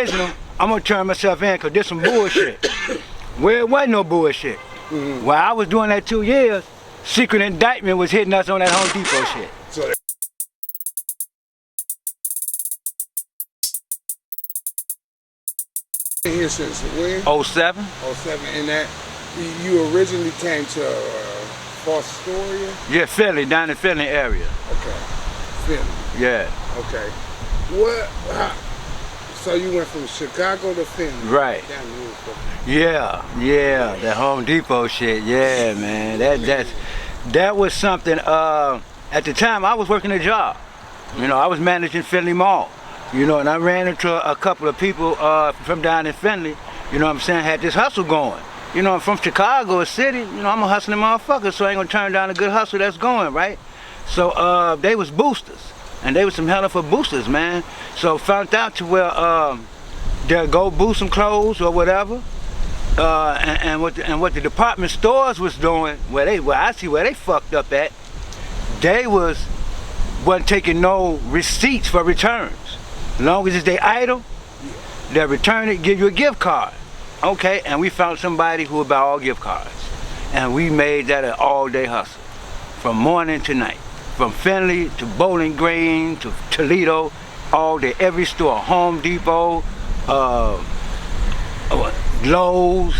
vision them, I'm gonna turn myself in because there's some bullshit. Where it wasn't no bullshit. While I was doing that 2 years, secret indictment was hitting us on that Home Depot shit. So here since when? 07. 07, and that you originally came to Fostoria? Yeah, Philly, down in Philly area. Okay, Philly. Yeah. Okay. So you went from Chicago to Philly? Right. Down Yeah, that Home Depot shit. Yeah, man. That was something. At the time, I was working a job. You know, I was managing Philly Mall. You know, and I ran into a couple of people from down in Philly. You know what I'm saying? Had this hustle going. You know, I'm from Chicago, a city. You know, I'm a hustling motherfucker, so I ain't gonna turn down a good hustle that's going, right? So they was boosters. And they was some hell of a boosters, man. So found out to where they'll go boost some clothes or whatever. And what the department stores was doing, where I see where they fucked up at, they wasn't taking no receipts for returns. As long as they idle, they'll return it, give you a gift card. Okay, and we found somebody who would buy all gift cards. And we made that an all-day hustle, from morning to night. From Finley to Bowling Green to Toledo, all day, every store, Home Depot, Lowe's,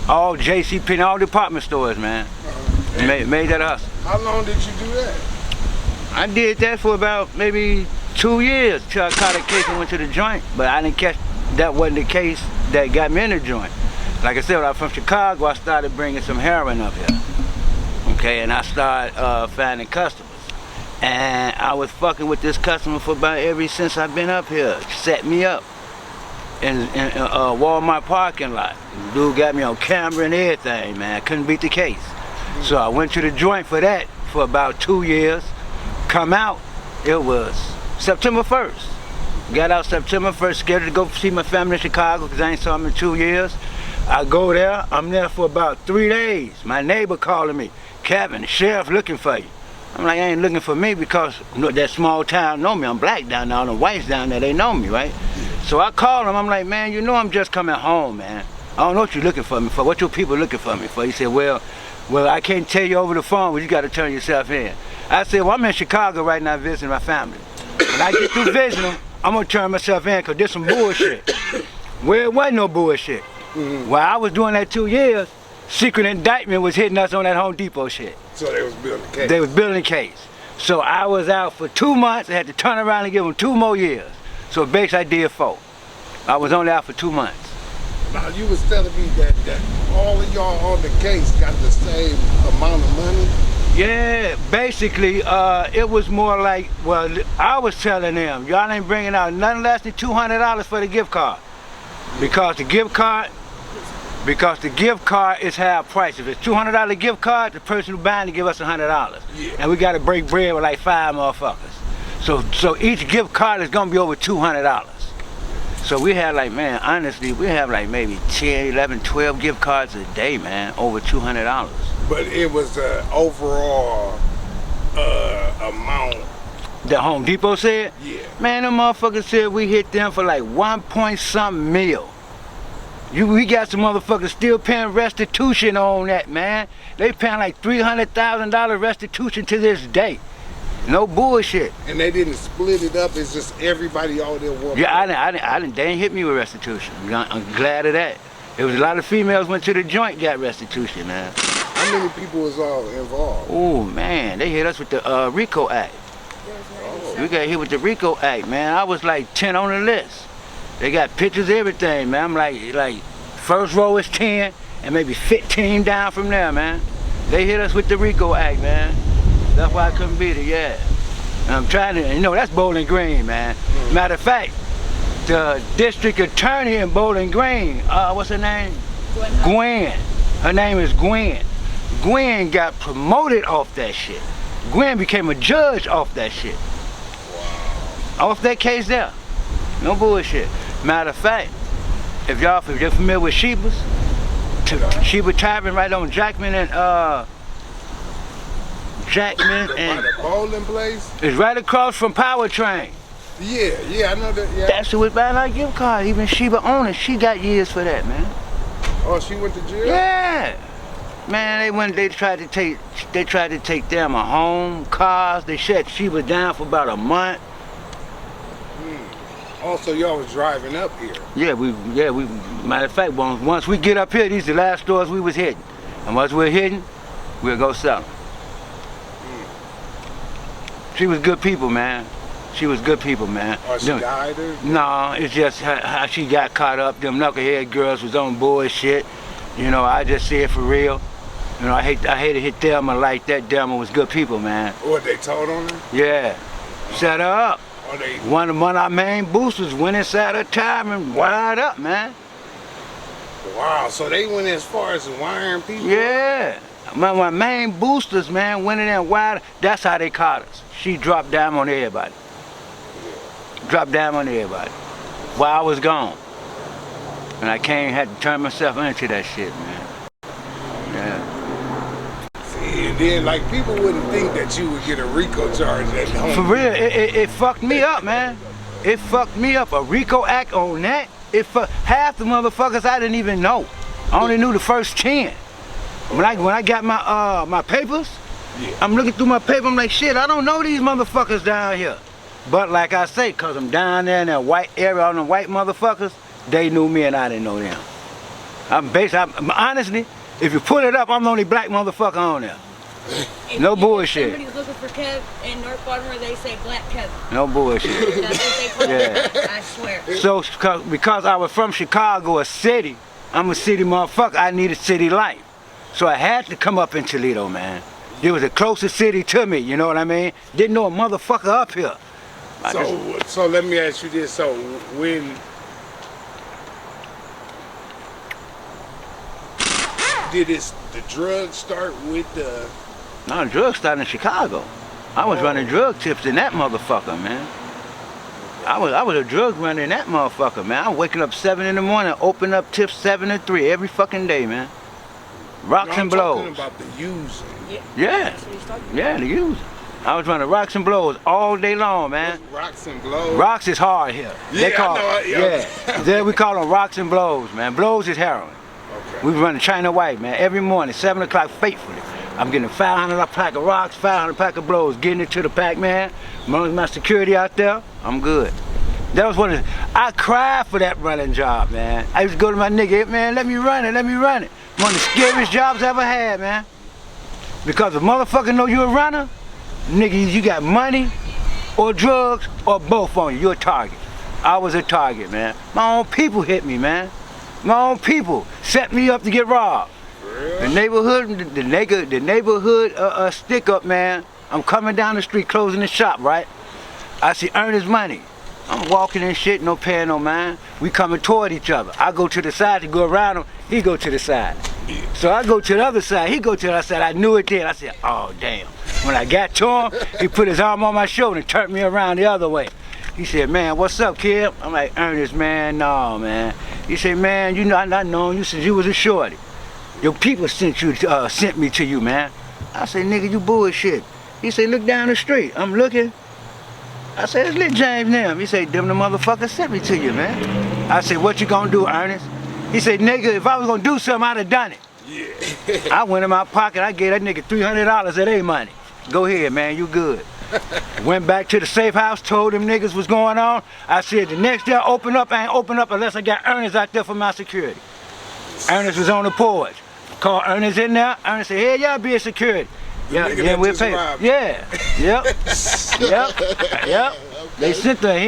all JCP, all department stores, man. Made that hustle. How long did you do that? I did that for about maybe 2 years till I caught a case and went to the joint, but I didn't catch, that wasn't the case that got me in the joint. Like I said, when I was from Chicago, I started bringing some heroin up here. Okay, and I started finding customers. And I was fucking with this customer for about ever since I've been up here. Set me up in a Walmart parking lot. Dude got me on camera and everything, man. I couldn't beat the case. So I went to the joint for that for about 2 years. Come out, it was September 1st. Got out September 1st, scheduled to go see my family in Chicago because I ain't saw them in 2 years. I go there, I'm there for about 3 days. My neighbor calling me, Kevin, the sheriff looking for you. I'm like, I ain't looking for me because that small town know me. I'm black down there, all the whites down there, they know me, right? So I called him, I'm like, man, you know I'm just coming home, man. I don't know what you're looking for me for, what your people looking for me for. He said, well, I can't tell you over the phone, but you got to turn yourself in. I said, well, I'm in Chicago right now visiting my family. When I get through visiting them, I'm going to turn myself in because there's some bullshit. Where it wasn't no bullshit. While I was doing that 2 years, secret indictment was hitting us on that Home Depot shit. So they was building a case? They was building a case. So I was out for 2 months. I had to turn around and give them 2 more years. So basically I did 4. I was only out for 2 months. Now you was telling me that all of y'all on the case got the same amount of money? Yeah, basically it was more like, well, I was telling them, y'all ain't bringing out nothing less than $200 for the gift card. Because the gift card is half price. If it's $200 gift card, the person who buying it give us $100. Yeah. And we got to break bread with like 5 motherfuckers. So each gift card is gonna be over $200. So we had like, man, honestly, we have like maybe 10, 11, 12 gift cards a day, man, over $200. But it was the overall amount. The Home Depot said? Yeah. Man, them motherfuckers said we hit them for like 1-point-something mil. We got some motherfuckers still paying restitution on that, man. They paying like $300,000 restitution to this day. No bullshit. And they didn't split it up. It's just everybody all there working. Yeah, they ain't hit me with restitution. I'm glad of that. There was a lot of females went to the joint, got restitution, man. How many people was all involved? Oh man, they hit us with the Rico Act. Oh. We got hit with the Rico Act, man. I was like 10 on the list. They got pictures, everything, man. I'm like first row is 10 and maybe 15 down from there, man. They hit us with the Rico Act, man. That's why I couldn't beat it, yeah. And I'm trying to, that's Bowling Green, man. Matter of fact, the district attorney in Bowling Green, what's her name? Gwen. Her name is Gwen. Gwen got promoted off that shit. Gwen became a judge off that shit. Wow. Off that case there. No bullshit. Matter of fact, if you're familiar with Sheba's, Sheba Tavern right on Jackman and By the bowling place? It's right across from Powertrain. Yeah, I know that. Yeah. That's who was buying our gift card. Even Sheba owner, she got years for that, man. Oh, she went to jail? Yeah. Man, they tried to take them a home, cars. They shut Sheba down for about a month. Also, y'all was driving up here. Yeah, we. Matter of fact, once we get up here, these are the last stores we was hitting. And once we're hitting, we'll go sell them. She was good people, man. She was good people, man. Oh, she died? No, it's just how she got caught up. Them knucklehead girls was on bullshit. You know, I just see it for real. You know, I hate to hit Thelma like that. Thelma was good people, man. What, they told on her? Yeah. Set her up. Oh, One of our main boosters went inside her time and wired up, man. Wow, so they went as far as wiring people? Yeah. My main boosters, man, went in there and wired. That's how they caught us. She dropped down on everybody. Dropped down on everybody. While I was gone. And I had to turn myself into that shit, man. Yeah. See, and then, like, people wouldn't think that you would get a RICO charge at home. For real, it fucked me up, man. It fucked me up. A RICO act on that, half the motherfuckers I didn't even know. I only knew the first 10. When I got my papers, I'm looking through my paper, I'm like, shit, I don't know these motherfuckers down here. But like I say, cause I'm down there in that white area, all them white motherfuckers, they knew me and I didn't know them. Honestly, if you put it up, I'm the only black motherfucker on there. No bullshit. Somebody's looking for Kev in North Baltimore, they say Black Kev. No bullshit. That's what they call it. I swear. So, because I was from Chicago, a city, I'm a city motherfucker, I needed city life. So I had to come up in Toledo, man. It was the closest city to me, you know what I mean? Didn't know a motherfucker up here. So let me ask you this, so when did the drugs start with the... No, the drugs started in Chicago. I was running drug tips in that motherfucker, man. I was a drug runner in that motherfucker, man. I'm waking up 7 in the morning, open up tips 7 to 3 every fucking day, man. Rocks and blows. I'm talking about the using. Yeah. Yeah, the using. I was running rocks and blows all day long, man. Rocks and blows? Rocks is hard here. Yeah, I know it, yeah. There we call them rocks and blows, man. Blows is heroin. Okay. We was running China White, man, every morning, 7 o'clock faithfully. I'm getting 500 pack of rocks, 500 pack of blows, getting it to the pack, man. As long as my security out there, I'm good. That was I cried for that running job, man. I used to go to my nigga, man, let me run it, let me run it. One of the scariest jobs I ever had, man. Because if a motherfucker know you a runner, nigga, you got money or drugs or both on you. You're a target. I was a target, man. My own people hit me, man. My own people set me up to get robbed. The neighborhood stick up, man. I'm coming down the street closing the shop, right? I see Ernest Money. I'm walking and shit, no paying no mind. We coming toward each other. I go to the side to go around him, he go to the side. So I go to the other side, he go to the other side. I knew it then. I said, oh damn. When I got to him, he put his arm on my shoulder and turned me around the other way. He said, man, what's up, kid? I'm like, Ernest, man, no, man. He said, man, you know, I known you since you was a shorty. Your people sent me to you, man. I said, nigga, you bullshit. He said, look down the street. I'm looking. I said, it's Lit James now. He said, them the motherfuckers sent me to you, man. I said, what you gonna do, Ernest? He said, nigga, if I was gonna do something, I'd have done it. Yeah. I went in my pocket, I gave that nigga $300 of their money. Go ahead, man, you good. Went back to the safe house, told them niggas what's going on. I said, the next day I open up, I ain't open up unless I got Ernest out there for my security. Ernest was on the porch. Called Ernest in there. Ernest said, hey, y'all be a security. Yeah, we'll pay. Yeah, yep, yep. They sent her.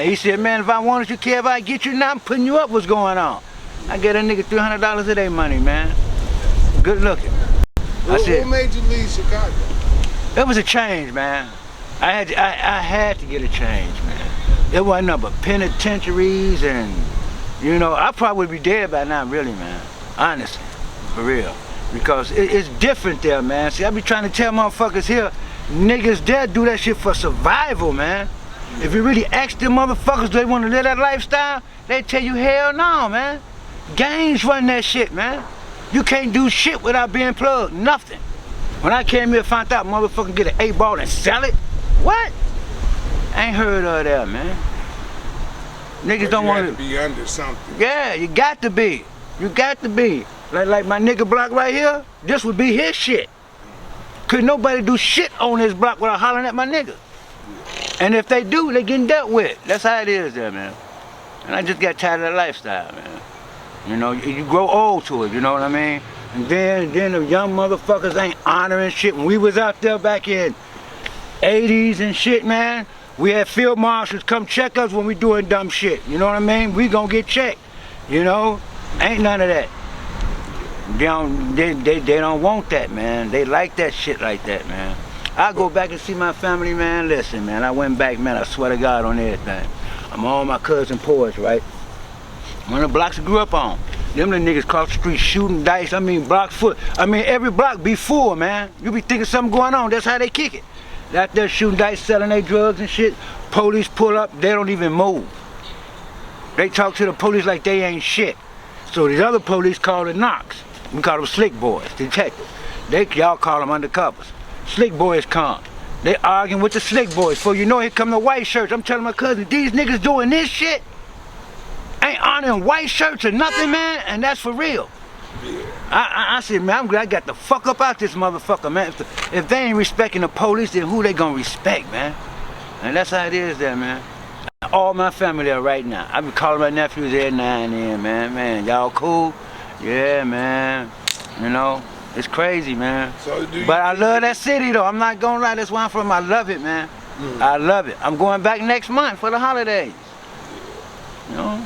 He said, man, if I wanted you, care if I get you now, I'm putting you up. What's going on? I get a nigga $300 of their money, man. Good looking. What made you leave Chicago? It was a change, man. I had to get a change, man. It wasn't nothing but penitentiaries and, you know, I probably would be dead by now, really, man. Honestly, for real. Because it's different there, man. See, I be trying to tell motherfuckers here, niggas there do that shit for survival, man. If you really ask them motherfuckers, do they want to live that lifestyle? They tell you, hell no, man. Gangs run that shit, man. You can't do shit without being plugged, nothing. When I came here, found out motherfucker get an 8-ball and sell it. What? I ain't heard of that, man. Niggas But don't you want had to be under something. Yeah, you got to be. You got to be. Like my nigga block right here, this would be his shit. Could nobody do shit on this block without hollering at my nigga. And if they do, they getting dealt with. That's how it is there, man. And I just got tired of that lifestyle, man. You know, you grow old to it, you know what I mean? And then the young motherfuckers ain't honoring shit. When we was out there back in 80s and shit, man, we had field marshals come check us when we doing dumb shit. You know what I mean? We gonna get checked. You know? Ain't none of that. They don't want that, man. They like that shit like that, man. I go back and see my family, man. Listen, man, I went back, man, I swear to God on everything. I'm on my cousin porch, right? One of the blocks I grew up on. Them the niggas cross the street shooting dice. I mean, blocks full. I mean, every block be full, man. You be thinking something going on. That's how they kick it. They out there shooting dice, selling their drugs and shit. Police pull up, they don't even move. They talk to the police like they ain't shit. So these other police call the knocks. We call them slick boys, detectives. Y'all call them undercovers. Slick boys come. They arguing with the slick boys. Before you know, here come the white shirts. I'm telling my cousin, these niggas doing this shit ain't honoring white shirts or nothing, man, and that's for real. Yeah. I said, man, I'm glad I got the fuck up out this motherfucker, man. If they ain't respecting the police, then who they gonna respect, man? And that's how it is there, man. All my family there right now. I be calling my nephews every now and then, man. Man, y'all cool? Yeah, man. You know, it's crazy, man. So but I love that city, though. I'm not gonna lie. That's where I'm from. I love it, man. I love it. I'm going back next month for the holidays. You know?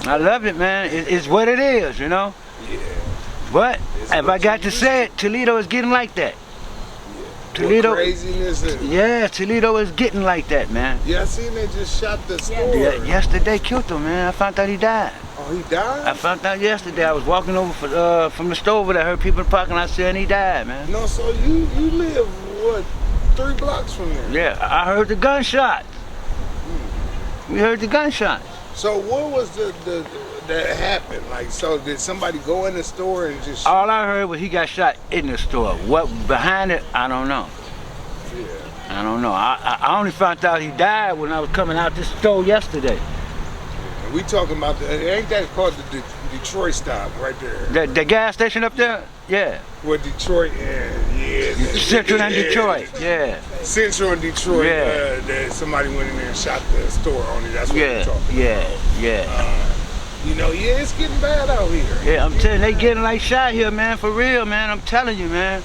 I love it, man. It's what it is, you know? Yeah. But if I got to say it, Toledo is getting like that. Toledo, what craziness is. Yeah, Toledo is getting like that, man. Yeah, I seen they just shot the store. Yeah, yesterday killed him, man. I found out he died. Oh, he died? I found out yesterday. I was walking over from the store over there. I heard people in the parking lot saying he died, man. No, so you live, what, 3 blocks from there? Yeah, I heard the gunshots. We heard the gunshots. So what was that happened? Like, so did somebody go in the store and just shoot? All I heard was he got shot in the store. What behind it, I don't know. Yeah. I don't know. I only found out he died when I was coming out this store yesterday. And we talking about ain't that called the Detroit stop right there? The gas station up there? Yeah. With Detroit and Central and Detroit, yeah. Central and Detroit, Yeah. that somebody went in there and shot the store on it. That's what we're Yeah, talking yeah. about. You know, yeah, it's getting bad out here. Yeah, I'm telling you, they getting like shot here, man, for real, man. I'm telling you, man.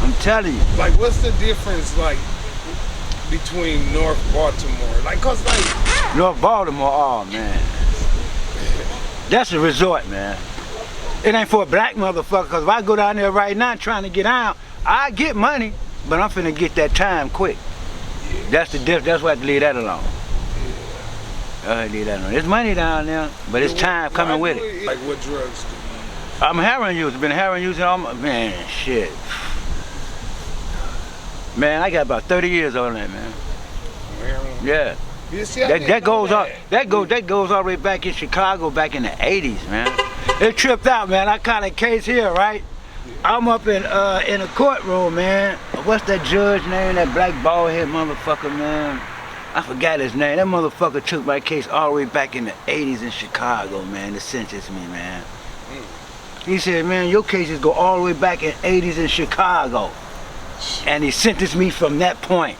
I'm telling you. Like, what's the difference, like, between North Baltimore? Like, cause like North Baltimore, oh man. That's a resort, man. It ain't for a black motherfucker, cause if I go down there right now trying to get out, I get money, but I'm finna get that time quick. That's the difference. That's why I have to leave that alone. I leave that alone. There's money down there, but it's time coming with it. Like, what drugs do you? I'm a heroin user. Been heroin using all my, man, shit. Man, I got about 30 years on that, man. Heroin? Yeah. You see, That goes all the way back in Chicago back in the 80s, man. It tripped out, man. I caught a case here, right? I'm up in a courtroom, man. What's that judge name? That black bald head motherfucker, man. I forgot his name. That motherfucker took my case all the way back in the 80s in Chicago, man, to sentence me, man. He said, man, your cases go all the way back in 80s in Chicago. And he sentenced me from that point.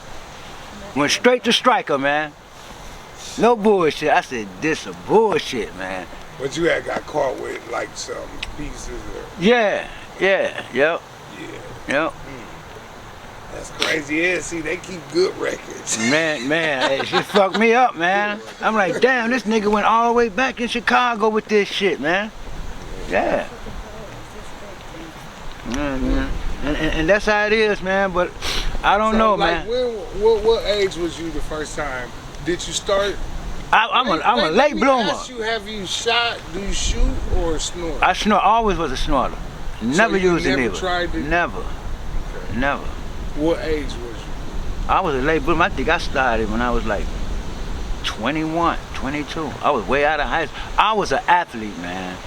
Went straight to striker, man. No bullshit. I said, this a bullshit, man. But you had got caught with like some pieces of... Yep. Yeah. Yep. That's crazy. Yeah, see, they keep good records. Man, it just fucked me up, man. I'm like, damn, this nigga went all the way back in Chicago with this shit, man. Yeah. And that's how it is, man, but I don't know, like, man. What age was you the first time? Did you start? I'm a late bloomer. Have you shot? Do you shoot or snort? I snort. Always was a snorter. Never used it either. Tried it? Never. Okay. Never. What age was you? I was a late bloomer. I think I started when I was like 21, 22. I was way out of high school. I was an athlete, man.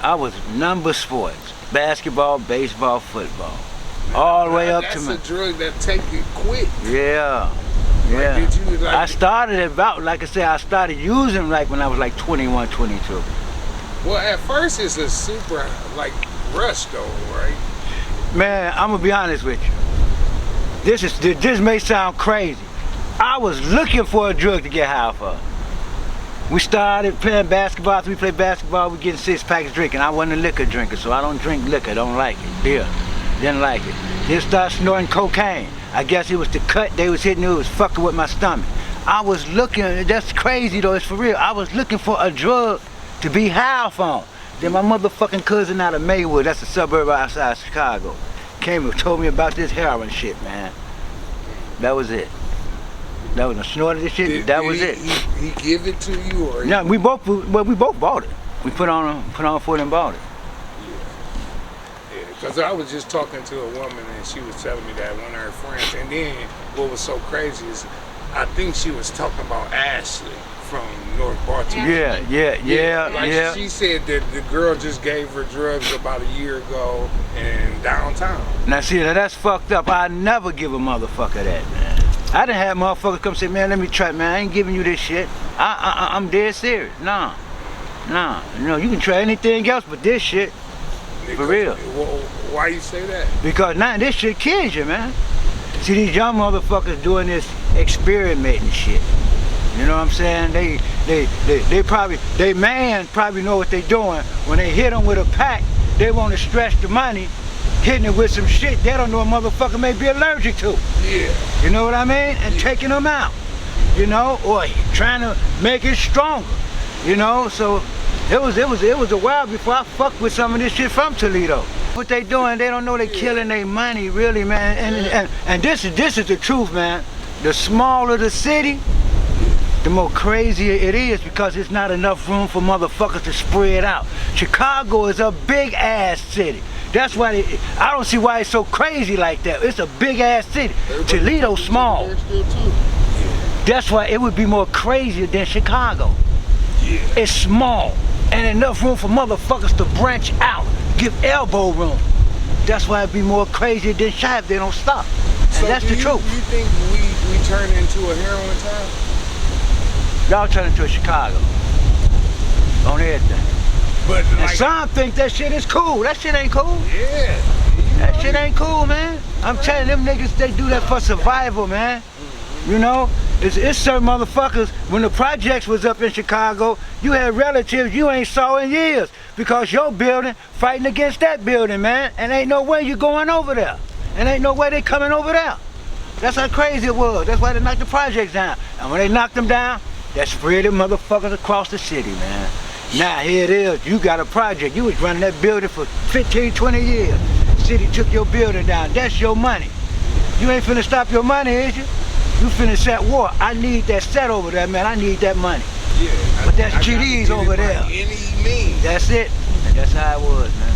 I was number sports. Basketball, baseball, football. All the way up to me. That's a drug that take it quick. Yeah. Yeah. Like, did you, like, I started about, like I said, I started using like when I was like 21, 22. well, at first it's a super, like, rush though, right? Man, I'm gonna be honest with you. This may sound crazy. I was looking for a drug to get high for. We started playing basketball. After we played basketball, we getting 6 packs drinking. I wasn't a liquor drinker, so I don't drink liquor. Don't like it. Beer, didn't like it. Then started snorting cocaine. I guess it was the cut they was hitting. It was fucking with my stomach. I was looking. That's crazy though. It's for real. I was looking for a drug to be high on. Then my motherfucking cousin out of Maywood, that's a suburb outside Chicago, came and told me about this heroin shit, man. That was it. That was a snort of this shit. That was it. He give it to you, or Yeah, we both bought it. We put on for it and bought it. Yeah, because I was just talking to a woman and she was telling me that one of her friends. And then what was so crazy is, I think she was talking about Ashley from North Baltimore. Yeah. She said that the girl just gave her drugs about a year ago in downtown. Now see, that's fucked up. I never give a motherfucker that, man. I done had motherfuckers come say, man, let me try, man, I ain't giving you this shit. I'm dead serious. Nah. You know, you can try anything else but this shit. For real. Why you say that? Because now this shit kills you, man. See, these young motherfuckers doing this experimenting shit. You know what I'm saying? They man probably know what they doing. When they hit them with a pack, they want to stretch the money, hitting it with some shit they don't know a motherfucker may be allergic to. Yeah. You know what I mean? And taking them out. You know, or trying to make it stronger. You know, so it was a while before I fucked with some of this shit from Toledo. What they doing, they don't know they killing their money, really, man. And this is the truth, man. The smaller the city, the more crazier it is, because it's not enough room for motherfuckers to spread out. Chicago is a big ass city. That's why I don't see why it's so crazy like that. It's a big ass city. Toledo's small. That's why it would be more crazier than Chicago. Yeah. It's small and enough room for motherfuckers to branch out, give elbow room. That's why it'd be more crazier than Chi if they don't stop. And So that's the truth. You think we turn into a heroin town? Y'all turn into a Chicago on everything. But And like, some think that shit is cool. That shit ain't cool. yeah. That shit ain't cool, man. I'm telling them niggas, they do that for survival, man. You know, it's certain motherfuckers, when the projects was up in Chicago, you had relatives you ain't saw in years because your building fighting against that building, man. And ain't no way you going over there. And ain't no way they coming over there. That's how crazy it was. That's why they knocked the projects down. And when they knocked them down, that spread them motherfuckers across the city, man. Now here it is, you got a project. You was running that building for 15, 20 years. City took your building down. That's your money. You ain't finna stop your money, is you? You finna set war. I need that set over there, man. I need that money. Yeah. But that's I gotta GDs get over it by there. Any means. That's it. And that's how it was, man.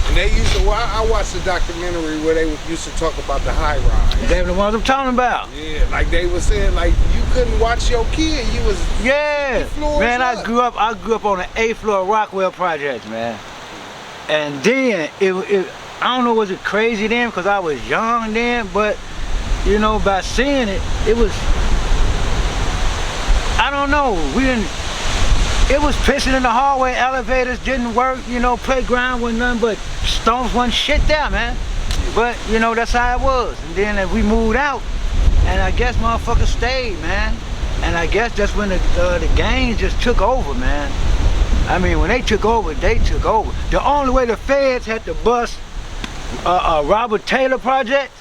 And they used to. I watched a documentary where they used to talk about the high rise. They the ones I'm talking about. Yeah, like they were saying, like you couldn't watch your kid. You was Yeah. Man, I up. grew up on the 8th floor of Rockwell Projects, man. And then I don't know, was it crazy then because I was young then, but you know, by seeing it, it was, I don't know, it was pissing in the hallway, elevators didn't work, you know, playground was nothing but stones, wasn't shit there, man. But, you know, that's how it was. And then we moved out, and I guess motherfuckers stayed, man. And I guess that's when the gangs just took over, man. I mean, when they took over, they took over. The only way the feds had to bust Robert Taylor project,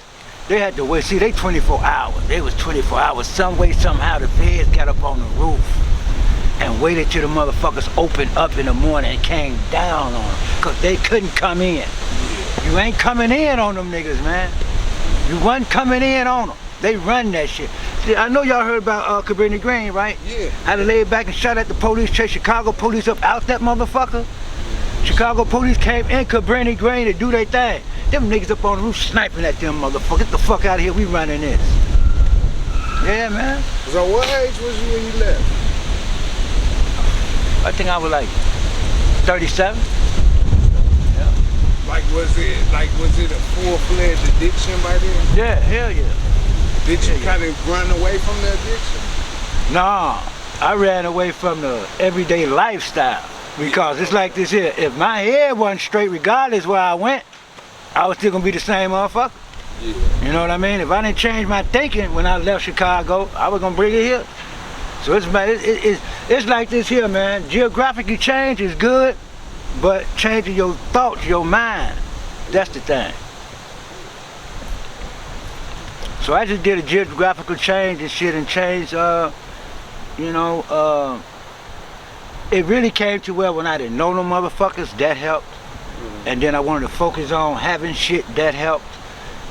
they had to wait. See, they 24 hours. They was 24 hours. Some way, somehow, the feds got up on the roof and waited till the motherfuckers opened up in the morning and came down on them, because they couldn't come in. You ain't coming in on them niggas, man. You wasn't coming in on them. They run that shit. See, I know y'all heard about Cabrini Green, right? Yeah. I done laid back and shot at the police, chased Chicago police up out that motherfucker. Chicago police came in Cabrini Green to do their thing. Them niggas up on the roof sniping at them motherfuckers. Get the fuck out of here, we running this. Yeah, man. So what age was you when you left? I think I was like 37. Like was it a full-fledged addiction by then? Yeah, hell yeah. Did you kind of run away from the addiction? No, I ran away from the everyday lifestyle because it's like this here. If my head wasn't straight, regardless where I went, I was still gonna be the same motherfucker. Yeah. You know what I mean? If I didn't change my thinking when I left Chicago, I was gonna bring it here. So it's like this here, man. Geographically change is good, but changing your thoughts, your mind, that's the thing. So I just did a geographical change and shit and changed, you know, it really came to where when I didn't know no motherfuckers, that helped. And then I wanted to focus on having shit, that helped.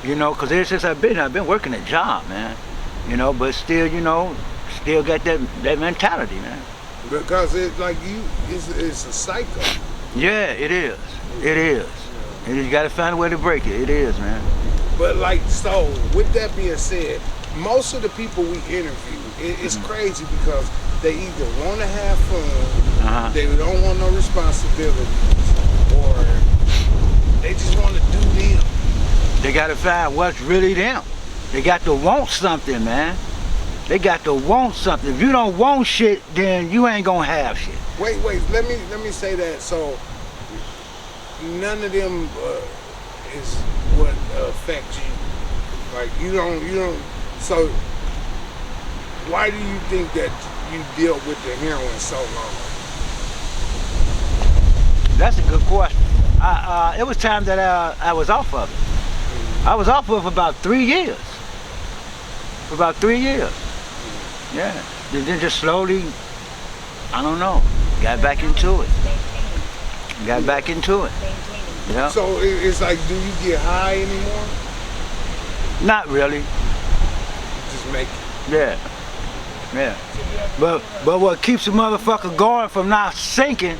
You know, because ever since I've been working a job, man. You know, but still, you know, still got that mentality, man. Because it's like it's a cycle. Yeah, it is. It is. And you got to find a way to break it. It is, man. But like, so with that being said, most of the people we interview, it's crazy because they either want to have fun, they don't want no responsibilities, or they just want to do them. They got to find what's really them. They got to want something, man. They got to want something. If you don't want shit, then you ain't gonna have shit. Wait, let me say that. So none of them is what affects you. Like you don't. So why do you think that you dealt with the heroin so long? That's a good question. It was time that I was off of it. I was off of it for about 3 years. For about 3 years. Yeah. Then just slowly, I don't know, got back into it. Got back into it. Yeah. So it's like, do you get high anymore? Not really. Just make it. Yeah. Yeah. But what keeps a motherfucker going from not sinking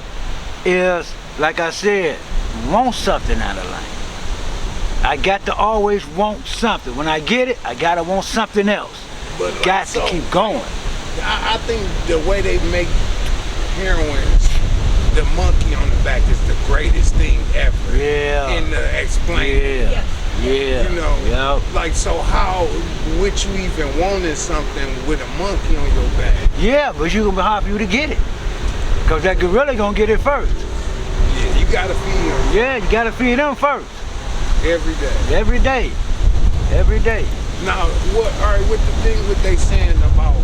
is, like I said, want something out of life. I got to always want something. When I get it, I gotta want something else. But like, got to keep going. I think the way they make heroin, the monkey on the back is the greatest thing ever. Yeah. In the explaining. Yeah. Yeah. You know. Yep. Like, so how would you even wanting something with a monkey on your back? Yeah, but you gonna help you to get it. Cause that gorilla gonna get it first. Yeah, you gotta feed them. Yeah, you gotta feed them first. Every day. Every day. Every day. Now, with the thing what they saying about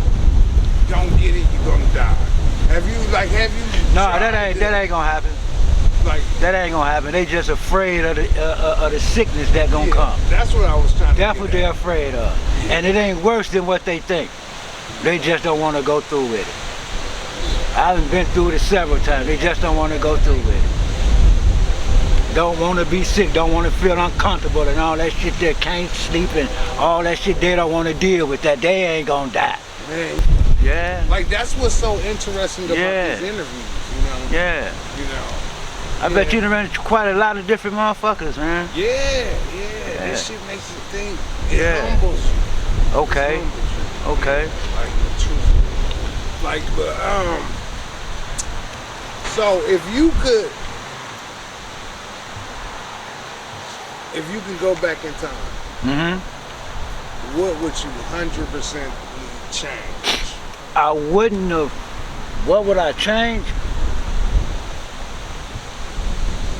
don't get it, you're gonna die. Have you No, that ain't gonna happen. Like, that ain't gonna happen. They just afraid of the sickness that gonna come. That's what I was trying to That's what they're afraid of. And it ain't worse than what they think. They just don't want to go through with it. I've been through it several times. They just don't want to go through with it. Don't want to be sick, don't want to feel uncomfortable and all that shit. They can't sleep and all that shit. They don't want to deal with that. They ain't gonna die. Man. Yeah. Like, that's what's so interesting about these interviews, you know? Yeah. You know? I bet you done run into quite a lot of different motherfuckers, man. Yeah. This shit makes you think. It humbles you. Okay. It humbles you. Okay. Yeah, like, the truth. Like, but, so if you could go back in time, what would you 100% change? I wouldn't have. What would I change?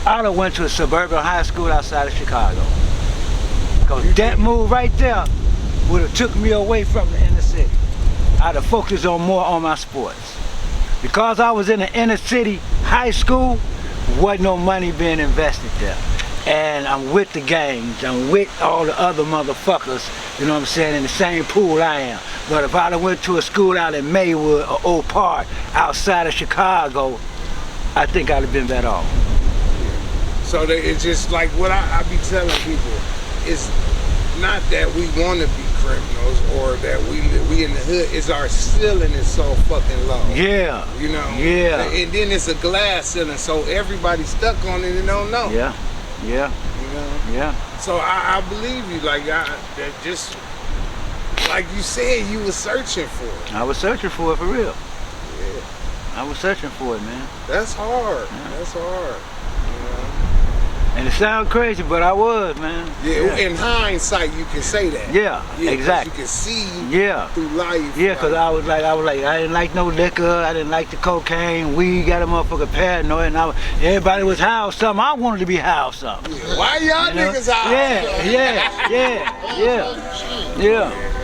I'd have went to a suburban high school outside of Chicago. Because that move right there would have took me away from the inner city. I'd have focused more on my sports. Because I was in the inner city high school, wasn't no money being invested there. And I'm with the gangs, I'm with all the other motherfuckers, you know what I'm saying, in the same pool I am. But if I'd have went to a school out in Maywood or Oak Park, outside of Chicago, I think I'd have been better off. So it's just like what I be telling people, it's not that we want to be criminals or that we in the hood, it's our ceiling is so fucking low. Yeah. You know? Yeah. And then it's a glass ceiling, so everybody's stuck on it and don't know. Yeah. Yeah. You know? Yeah. So I believe you, like, that just, like you said, you were searching for it. I was searching for it for real. Yeah. I was searching for it, man. That's hard. Yeah. That's hard. You know? And it sounds crazy, but I was, man. Yeah, in hindsight, you can say that. Yeah, 'cause exactly. You can see Yeah. through life. Yeah, cause I was like, I didn't like no liquor, I didn't like the cocaine, weed got a motherfucker paranoid, and everybody was high or something. I wanted to be high or something. Yeah. Why y'all You know? niggas out? Yeah.